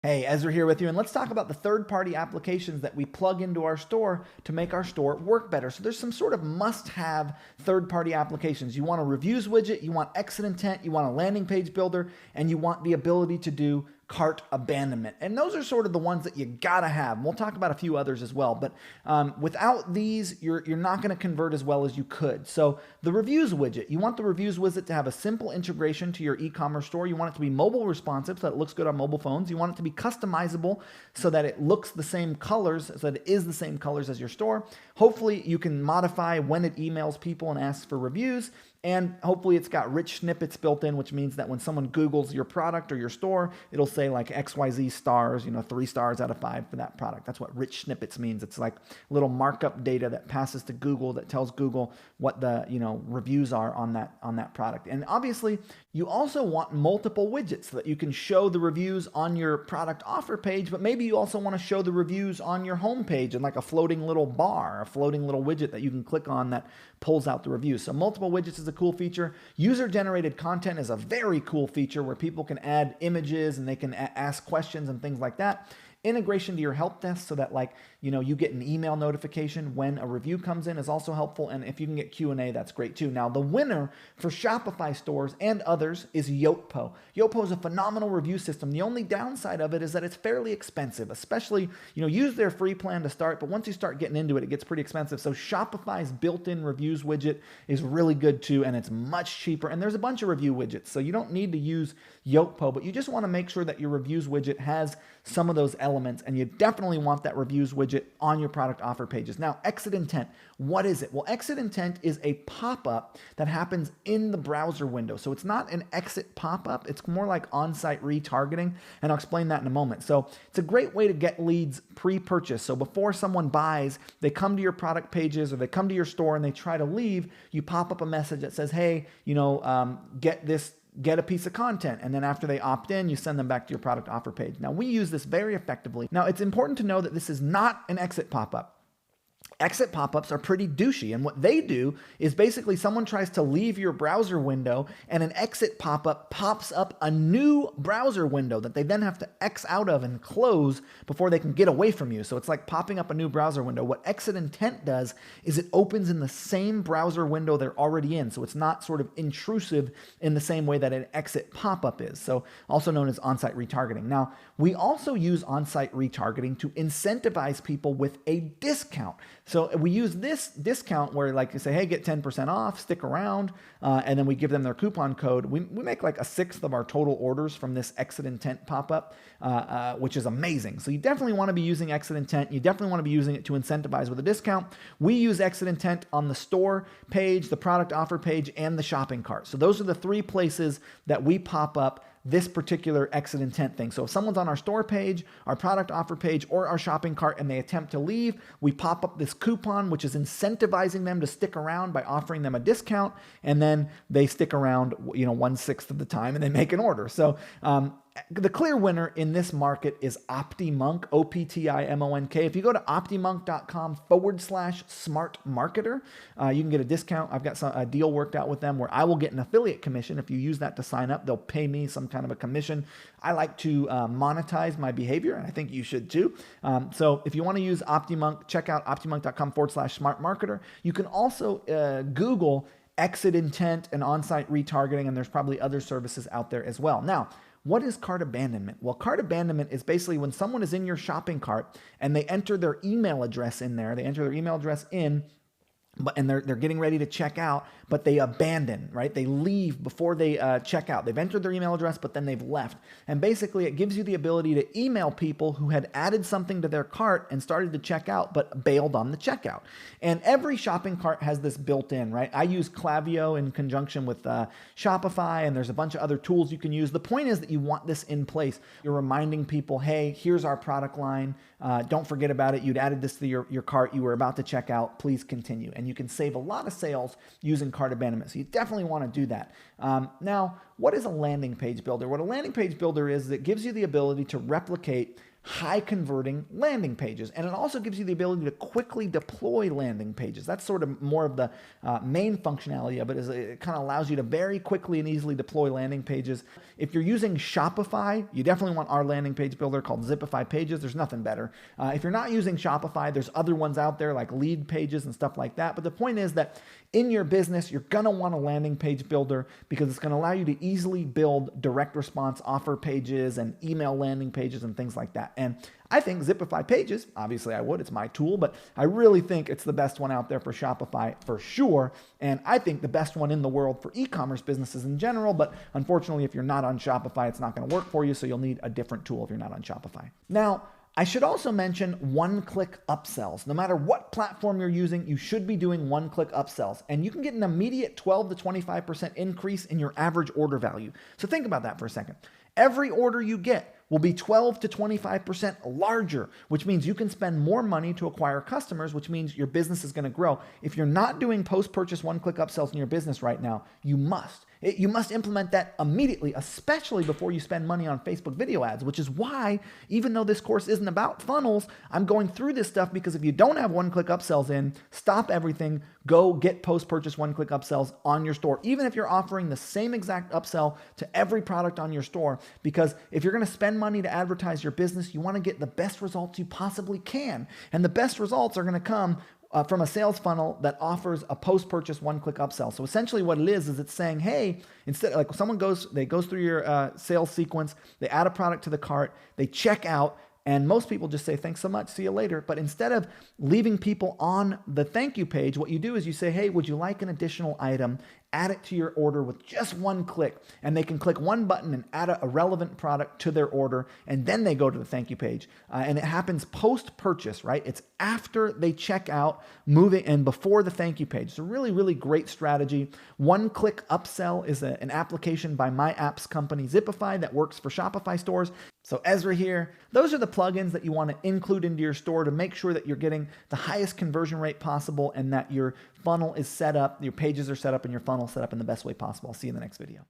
Hey, Ezra here with you, and let's talk about the third-party applications that we plug into our store to make our store work better. So there's some sort of must-have third-party applications. You want a reviews widget, you want exit intent, you want a landing page builder, and you want the ability to do cart abandonment. And those are sort of the ones that you gotta have. And we'll talk about a few others as well, but without these, you're not gonna convert as well as you could. So the reviews widget, you want the reviews widget to have a simple integration to your e-commerce store. You want it to be mobile responsive so that it looks good on mobile phones. You want it to be customizable so that it looks the same colors, so that it is the same colors as your store. Hopefully you can modify when it emails people and asks for reviews. And hopefully it's got rich snippets built in, which means that when someone Googles your product or your store, it'll say like XYZ stars, 3 stars out of 5 for that product. That's what rich snippets means. It's like little markup data that passes to Google that tells Google what the reviews are on that product. And obviously, you also want multiple widgets so that you can show the reviews on your product offer page, but maybe you also want to show the reviews on your home page in like a floating little bar, a floating little widget that you can click on that pulls out the reviews. So multiple widgets is a cool feature. User-generated content is a very cool feature where people can add images and they can ask questions and things like that. Integration to your help desk so that you get an email notification when a review comes in is also helpful. And if you can get Q&A, that's great too. Now, the winner for Shopify stores and others is Yotpo. Yotpo is a phenomenal review system. The only downside of it is that it's fairly expensive, especially, use their free plan to start, but once you start getting into it, it gets pretty expensive. So Shopify's built-in reviews widget is really good too, and it's much cheaper. And there's a bunch of review widgets, so you don't need to use Yotpo, but you just want to make sure that your reviews widget has some of those elements, and you definitely want that reviews widget on your product offer pages. Now, exit intent, what is it? Well, exit intent is a pop-up that happens in the browser window. So it's not an exit pop-up, it's more like on-site retargeting, and I'll explain that in a moment. So it's a great way to get leads pre-purchase. So before someone buys, they come to your product pages or they come to your store and they try to leave, you pop up a message that says, hey, get a piece of content. And then after they opt in, you send them back to your product offer page. Now, we use this very effectively. Now, it's important to know that this is not an exit pop-up. Exit pop-ups are pretty douchey, and what they do is basically someone tries to leave your browser window and an exit pop-up pops up a new browser window that they then have to X out of and close before they can get away from you. So it's like popping up a new browser window. What exit intent does is it opens in the same browser window they're already in, so it's not sort of intrusive in the same way that an exit pop-up is, so also known as on-site retargeting. Now, we also use on-site retargeting to incentivize people with a discount. So we use this discount where you say, hey, get 10% off, stick around, and then we give them their coupon code. We make like 1/6 of our total orders from this exit intent pop-up, which is amazing. So you definitely want to be using exit intent. You definitely want to be using it to incentivize with a discount. We use exit intent on the store page, the product offer page, and the shopping cart. So those are the 3 places that we pop up this particular exit intent thing. So if someone's on our store page, our product offer page, or our shopping cart and they attempt to leave, we pop up this coupon, which is incentivizing them to stick around by offering them a discount, and then they stick around 1/6 of the time and they make an order. So the clear winner in this market is OptiMonk, OptiMonk. If you go to optimonk.com/smart marketer, you can get a discount. I've got a deal worked out with them where I will get an affiliate commission. If you use that to sign up, they'll pay me some kind of a commission. I like to monetize my behavior, and I think you should too. So if you want to use OptiMonk, check out optimonk.com/smart marketer. You can also Google exit intent and on-site retargeting, and there's probably other services out there as well. Now, what is cart abandonment? Well, cart abandonment is basically when someone is in your shopping cart and they enter their email address in there. They enter their email address in, and they're getting ready to check out, but they abandon, right? They leave before they check out. They've entered their email address, but then they've left. And basically, it gives you the ability to email people who had added something to their cart and started to check out, but bailed on the checkout. And every shopping cart has this built in, right? I use Klaviyo in conjunction with Shopify, and there's a bunch of other tools you can use. The point is that you want this in place. You're reminding people, hey, here's our product line. Don't forget about it. You'd added this to your cart. You were about to check out. Please continue. And you can save a lot of sales using cart abandonment. So you definitely want to do that. Now, what is a landing page builder? What a landing page builder is it gives you the ability to replicate high converting landing pages. And it also gives you the ability to quickly deploy landing pages. That's sort of more of the main functionality of it, is it kind of allows you to very quickly and easily deploy landing pages. If you're using Shopify, you definitely want our landing page builder called Zipify Pages. There's nothing better. If you're not using Shopify, there's other ones out there like Lead Pages and stuff like that. But the point is that in your business, you're going to want a landing page builder because it's going to allow you to easily build direct response offer pages and email landing pages and things like that. And I think Zipify Pages, obviously I would, it's my tool, but I really think it's the best one out there for Shopify for sure. And I think the best one in the world for e-commerce businesses in general. But unfortunately, if you're not on Shopify, it's not going to work for you. So you'll need a different tool if you're not on Shopify. Now, I should also mention one-click upsells. No matter what platform you're using, you should be doing one-click upsells. And you can get an immediate 12 to 25% increase in your average order value. So think about that for a second. Every order you get will be 12 to 25% larger, which means you can spend more money to acquire customers, which means your business is going to grow. If you're not doing post-purchase one-click upsells in your business right now, you must. You must implement that immediately, especially before you spend money on Facebook video ads, which is why, even though this course isn't about funnels, I'm going through this stuff because if you don't have one-click upsells in, stop everything, go get post-purchase one-click upsells on your store, even if you're offering the same exact upsell to every product on your store, because if you're going to spend money to advertise your business, you want to get the best results you possibly can. And the best results are going to come from a sales funnel that offers a post-purchase one-click upsell. So essentially what it is it's saying, hey, instead, like someone goes through your sales sequence, they add a product to the cart, they check out, and most people just say, thanks so much, see you later. But instead of leaving people on the thank you page, what you do is you say, hey, would you like an additional item? Add it to your order with just one click. And they can click one button and add a relevant product to their order. And then they go to the thank you page. And it happens post-purchase, right? It's after they check out, moving and before the thank you page. It's a really, really great strategy. One-click upsell is an application by my apps company, Zipify, that works for Shopify stores. So Ezra here, those are the plugins that you want to include into your store to make sure that you're getting the highest conversion rate possible and that your funnel is set up, your pages are set up, and your funnel set up in the best way possible. I'll see you in the next video.